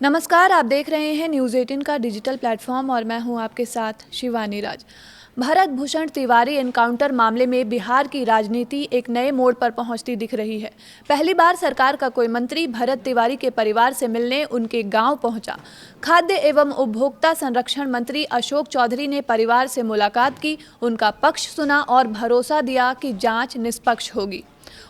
नमस्कार, आप देख रहे हैं न्यूज़ 18 का डिजिटल प्लेटफॉर्म और मैं हूं आपके साथ शिवानी राज। भरत भूषण तिवारी एनकाउंटर मामले में बिहार की राजनीति एक नए मोड़ पर पहुंचती दिख रही है। पहली बार सरकार का कोई मंत्री भरत तिवारी के परिवार से मिलने उनके गांव पहुंचा। खाद्य एवं उपभोक्ता संरक्षण मंत्री अशोक चौधरी ने परिवार से मुलाकात की, उनका पक्ष सुना और भरोसा दिया कि जांच निष्पक्ष होगी।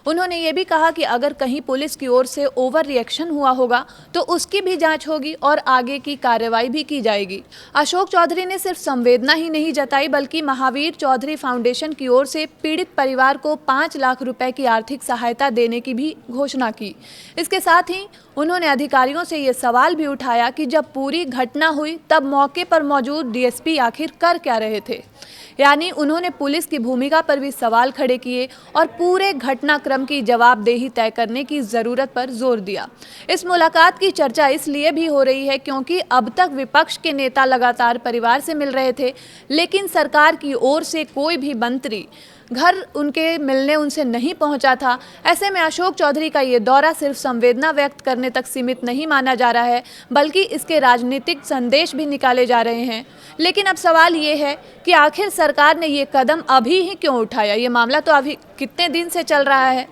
उन्होंने ये भी कहा कि अगर कहीं पुलिस की ओर से ओवर रिएक्शन हुआ होगा तो उसकी भी जांच होगी और आगे की कार्रवाई भी की जाएगी। अशोक चौधरी ने सिर्फ संवेदना ही नहीं जताई बल्कि महावीर चौधरी फाउंडेशन की ओर से पीड़ित परिवार को 5 लाख रुपए की आर्थिक सहायता देने की भी घोषणा की। इसके साथ ही उन्होंने अधिकारियों से ये सवाल भी उठाया कि जब पूरी घटना हुई तब मौके पर मौजूद डीएसपी आखिर कर क्या रहे थे। यानी उन्होंने पुलिस की भूमिका पर भी सवाल खड़े किए और पूरे घटनाक्रम की जवाबदेही तय करने की जरूरत पर जोर दिया। इस मुलाकात की चर्चा इसलिए भी हो रही है क्योंकि अब तक विपक्ष के नेता लगातार परिवार से मिल रहे थे, लेकिन सरकार की ओर से कोई भी मंत्री घर उनके मिलने उनसे नहीं पहुंचा था। ऐसे में अशोक चौधरी का ये दौरा सिर्फ संवेदना व्यक्त करने तक सीमित नहीं माना जा रहा है बल्कि इसके राजनीतिक संदेश भी निकाले जा रहे हैं। लेकिन अब सवाल ये है कि आखिर सरकार ने ये कदम अभी ही क्यों उठाया। ये मामला तो अभी कितने दिन से चल रहा है।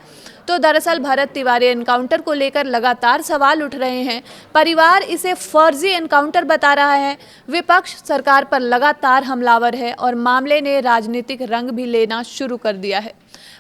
तो दरअसल भरत तिवारी एनकाउंटर को लेकर लगातार सवाल उठ रहे हैं। परिवार इसे फर्जी एनकाउंटर बता रहा है, विपक्ष सरकार पर लगातार हमलावर है और मामले ने राजनीतिक रंग भी लेना शुरू कर दिया है।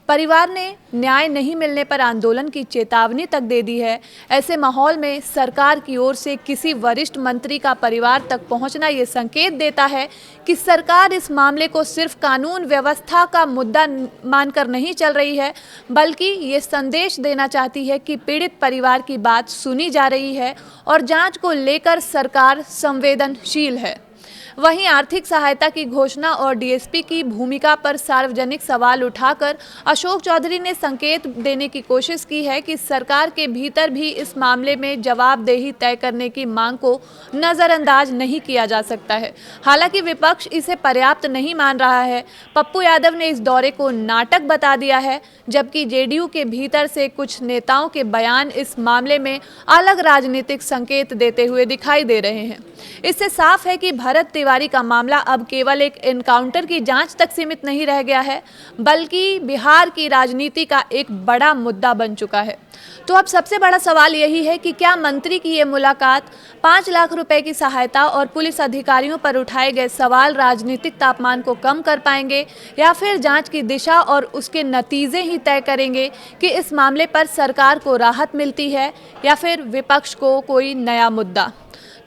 परिवार ने न्याय नहीं मिलने पर आंदोलन की चेतावनी तक दे दी है। ऐसे माहौल में सरकार की ओर से किसी वरिष्ठ मंत्री का परिवार तक पहुंचना ये संकेत देता है कि सरकार इस मामले को सिर्फ कानून व्यवस्था का मुद्दा मानकर नहीं चल रही है बल्कि ये संदेश देना चाहती है कि पीड़ित परिवार की बात सुनी जा रही है और जांच को लेकर सरकार संवेदनशील है। वहीं आर्थिक सहायता की घोषणा और डीएसपी की भूमिका पर सार्वजनिक सवाल उठाकर अशोक चौधरी ने संकेत देने की कोशिश की है कि सरकार के भीतर भी इस मामले में जवाबदेही तय करने की मांग को नज़रअंदाज नहीं किया जा सकता है। हालांकि विपक्ष इसे पर्याप्त नहीं मान रहा है। पप्पू यादव ने इस दौरे को नाटक बता दिया है, जबकि जेडीयू के भीतर से कुछ नेताओं के बयान इस मामले में अलग राजनीतिक संकेत देते हुए दिखाई दे रहे हैं। इससे साफ है कि भरत तिवारी का मामला अब केवल एक एनकाउंटर की जांच तक सीमित नहीं रह गया है बल्कि बिहार की राजनीति का एक बड़ा मुद्दा बन चुका है। तो अब सबसे बड़ा सवाल यही है कि क्या मंत्री की ये मुलाकात 5 लाख रुपए की सहायता और पुलिस अधिकारियों पर उठाए गए सवाल राजनीतिक तापमान को कम कर पाएंगे या फिर जांच की दिशा और उसके नतीजे ही तय करेंगे कि इस मामले पर सरकार को राहत मिलती है या फिर विपक्ष को कोई नया मुद्दा।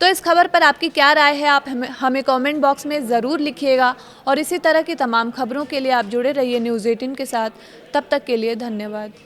तो इस खबर पर आपकी क्या राय है, आप हमें कमेंट बॉक्स में ज़रूर लिखिएगा और इसी तरह की तमाम खबरों के लिए आप जुड़े रहिए न्यूज़ 18 के साथ। तब तक के लिए धन्यवाद।